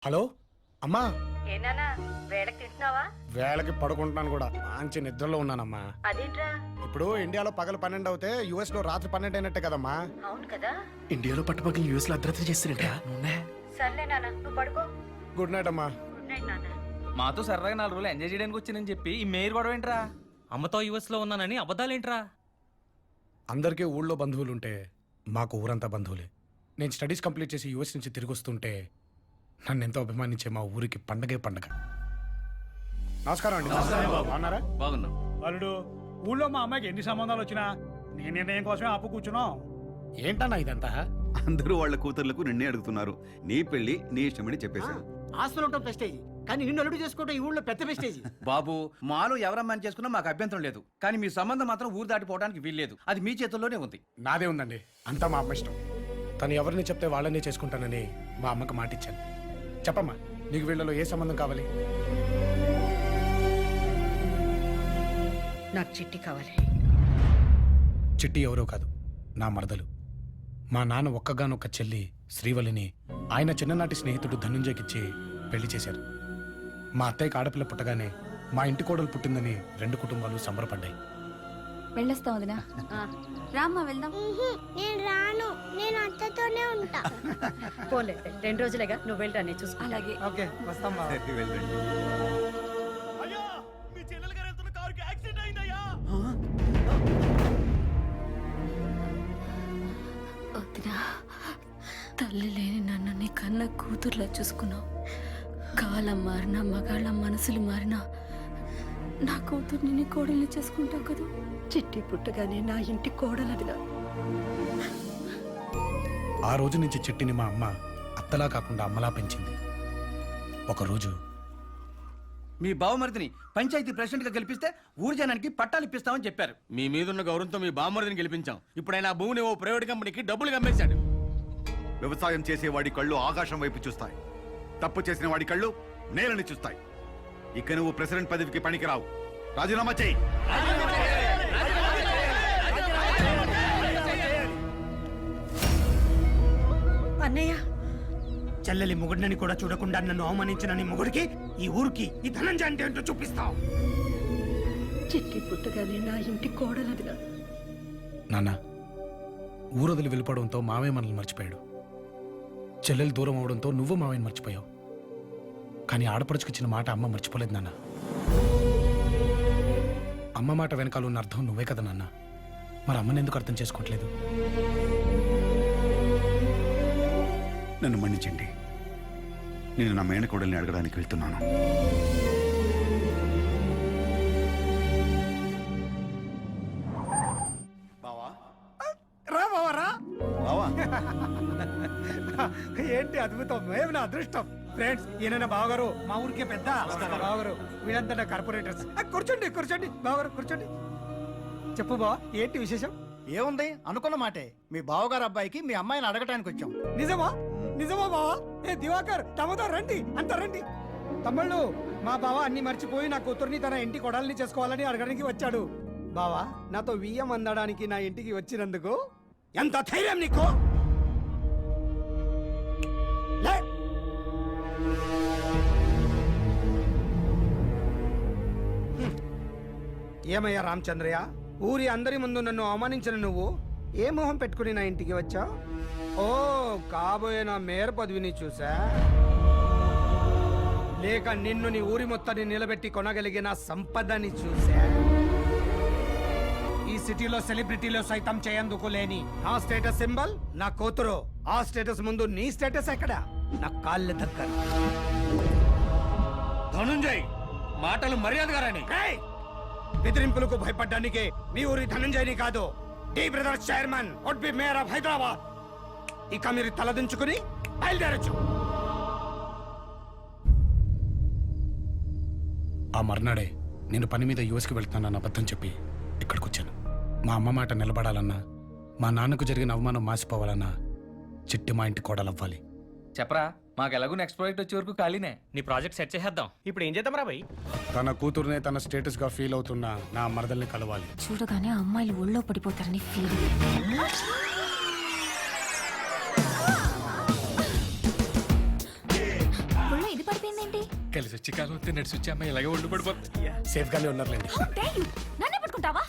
Hello అమ్మా. ఏనానా వేళకి తింటున్నావా? వేళకి పడుకుంటున్నాను కూడా. మంచి నిద్రలో ఉన్నానమ్మా. అదేంట్రా? ఇప్పుడు ఇండియాలో పగలు 12 అవుతే యుఎస్ లో రాత్రి 12 అయినట్టే కదమ్మా. అవును కదా. ఇండియాలో పట్టుపక్కల యూఎస్ లో అర్ధరాత్రి చేస్తారంట. సర్లే నాన్న, నువ్వు పడుకో. గుడ్ నైట్ అమ్మా. గుడ్ నైట్ నాన్న. మాతో సరదాగా 4 రోజులు ఎంజాయ్ చేయడానికి వచ్చిందని చెప్పి ఈ మేయర్ గొడవ ఏంట్రా? అమ్మతో యుఎస్ లో ఉన్నానని అబద్ధాలేంట్రా? అందరికీ ఊళ్ళో బంధువులు ఉంటే మాకు ఊరంతా బంధువులే. నేను స్టడీస్ కంప్లీట్ చేసి యుఎస్ నుంచి తిరిగి వస్తుంటే నన్ను ఎంతో అభిమానించే మా ఊరికి పండగే పండగ. నమస్కారం అండి. బాగున్నారా? బాగున్నాం. అల్లుడు, ఊళ్ళో మా అమ్మాయికి ఎన్ని సంబంధాలు వచ్చినా నీ నిర్ణయం కోసమే ఆపు కూర్చున్నాం. ఏంటన్నా ఇదంతా? అందరూ వాళ్ళ కూతుర్లకు నిన్నే అడుగుతున్నారు. నీ పెళ్లి నీ ఇష్టమని చెప్పేశారు. ఆస్తులు ఉండటం ప్రెస్టేజ్, కానీ నిన్ను అల్లుడు చేసుకోవడం ఈ ఊళ్ళో పెద్ద ప్రెస్టేజ్. బాబు, మాలో ఎవరమ్మని చేసుకున్నా మాకు అభ్యంతరం లేదు, కానీ మీ సంబంధం మాత్రం ఊరు దాటిపోవడానికి వీల్లేదు. అది మీ చేతుల్లోనే ఉంది. నాదే ఉందండి, అంతా మా అమ్మ ఇష్టం. తను ఎవరిని చెప్తే వాళ్ళనే చేసుకుంటానని మా అమ్మకి మాట ఇచ్చాను. చెప్పమ్మా, నీకు వీళ్ళలో ఏ సంబంధం కావాలి? నాకు చిట్టి కావాలి. చిట్టి ఎవరో కాదు, నా మరదలు. మా నాన్న ఒక్కగానొక్క చెల్లి శ్రీవల్లిని ఆయన చిన్ననాటి స్నేహితుడు ధనుంజయ్కిచ్చి పెళ్లి చేశారు. మా అత్తయ్యకి ఆడపిల్ల పుట్టగానే మా ఇంటి కోడలు పుట్టిందని 2 కుటుంబాలు సంబరపడ్డాయి. వెళ్ళొస్తాం వదినా. రామ్మా వెళ్దాం. నేను రాను, నేను అత్తతోనే ఉంటా. పోలే, 2 రోజులేగా, నువ్వు వెళ్ళరా, నేను చూసుకో. అలాగే. ఓకే, వస్తాం. వెళ్ళండి. వదినా, తల్లి లేని నన్ను నీ కన్న కూతుర్లా చూసుకున్నావు. కాలం మారినా మగాళ్ళ మనసులు మారినా నా కూతుర్ని నీ కోడల్ని చేసుకుంటావు కదా. చిట్టి పుట్టగానే నా ఇంటి కోడలదిగా. ఆ రోజు నుంచి చిట్టిని మా అమ్మ అత్తలా కాకుండా అమ్మలా పెంచింది. ఒకరోజు మీ బావమరిదిని పంచాయతీ ప్రెసిడెంట్ గా గెలిపిస్తే ఊరు జనానికి పట్టాలు ఇప్పిస్తామని చెప్పారు. మీ మీదున్న గౌరవంతో మీ బావమరిదిని గెలిపించాం. ఇప్పుడు ఆయన ఆ భూమిని ఓ ప్రైవేట్ కంపెనీకి డబ్బులు అమ్మేశాడు. వ్యవసాయం చేసే వాడి కళ్ళు ఆకాశం వైపు చూస్తాయి. తప్పు చేసిన వాడి కళ్ళు నేలని చూస్తాయి. ఇక నువ్వు ప్రెసిడెంట్ పదవికి పనికిరావు. రాజీనామా చేయి. అన్నయ్య, చెల్లెలి మొగుడిని కూడా చూడకుండా నన్ను అవమానించిన నీ మొగుడికి, ఈ ఊరికి ఈ ధనంజయ అంటే ఏంటో చూపిస్తావు. చిట్టి పుట్టగానే నా ఇంటి కోడలదిగా. నాన్న, ఊరొదిలి వెళ్ళిపోవడంతో మావయ్య మనల్ని మర్చిపోయాడు. చెల్లెలు దూరం అవడంతో నువ్వు మావయ్యని మర్చిపోయావు. కానీ ఆడపడుచుకిచ్చిన మాట అమ్మ మర్చిపోలేదు నాన్న. అమ్మ మాట వెనకాల ఉన్న అర్థం నువ్వే కదా నాన్న. మరి అమ్మని ఎందుకు అర్థం చేసుకోవట్లేదు? నన్ను మన్నించండి. నేను నా మేనకోడల్ని అడగడానికి వెళ్తున్నాను. రా బావా, రా. బావా, ఏంటి అద్భుతం, ఏమి నా అదృష్టం. ఫ్రెండ్స్, ఈయన నా బావగారు, మా ఊరికే పెద్ద బావగారు. వీళ్ళంతా నా కార్పొరేటర్స్. కూర్చోండి కూర్చోండి బావగారు, కూర్చోండి. చెప్పు బావ, ఏంటి విశేషం? ఏముంది, అనుకున్న మాటే. మీ బావగారు అబ్బాయికి మీ అమ్మాయిని అడగటానికి వచ్చాం. నిజమా? నిజమా బావా? ఏ దివాకర్, తమతో రండి, అంత రండి. తమ్ముళ్ళు, మా బావ అన్ని మర్చిపోయి నా కూతుర్ని తన ఇంటి కొడాలని చేసుకోవాలని అడగడానికి వచ్చాడు. బావా, నాతో వియ్యం అందడానికి నా ఇంటికి వచ్చినందుకు ఎంత ధైర్యం నీకు? లే. ఏమయ్యా రామచంద్రయ్య, ఊరి అందరి ముందు నన్ను అవమానించిన నువ్వు ఏ మొహం పెట్టుకుని నా ఇంటికి వచ్చావు? ఓ, కాబోయే నా మేయర్ పదవిని చూసా, లేక నిన్ను నీ ఊరి మొత్తాన్ని నిలబెట్టి కొనగలిగిన సంపదని చూసా? ఈ సిటీలో సెలబ్రిటీలో సైతం చేయందుకు లేని నా స్టేటస్ సింబల్ నా కూతురు. ఆ స్టేటస్ ముందు నీ స్టేటస్ ఎక్కడ? నా కాళ్ళ దగ్గర. ధనుంజయ్, మాటలు మర్యాదగా రాని. ఏయ్! బెదిరింపులకు భయపడ్డానికి మీ ఊరి ధనంజయని కాదు, T brothers chairman would be mayor of Hyderabad. ఇక మీరు తలదించుకుని బయలుదేరచ్చు. ఆ మర్నాడే నేను పని మీద యుఎస్కి వెళ్తున్నానన్న అబద్ధం చెప్పి ఇక్కడికి వచ్చాను. మా అమ్మ మాట నిలబడాలన్నా, మా నాన్నకు జరిగిన అవమానం మాసిపోవాలన్నా చిట్టి మా ఇంటి కోడలవ్వాలి. చెప్పరా, మాకు ఎలాగో నెక్స్ట్ ప్రాజెక్ట్ వచ్చే వరకు ఖాళీనే. నీ ప్రాజెక్ట్ సెట్ చేసేద్దాం. ఇప్పుడు ఏం చేద్దాం రా భయ్? తన కూతురునే తన స్టేటస్ గా ఫీల్ అవుతున్న నా మరదల్ని కలవాలి. చూడగానే అమ్మాయిలు ఒళ్ళో పడిపోతారని ఫీల్. ఇది పడిపోయిందేంటి? కలిసి వచ్చి కాలం వస్తే నడిచి వచ్చి అమ్మాయి ఇలాగే ఒళ్ళు పడిపోతుంది. సేఫ్ గానే ఉన్నారులేండి. నన్నే పట్టుకుంటావా?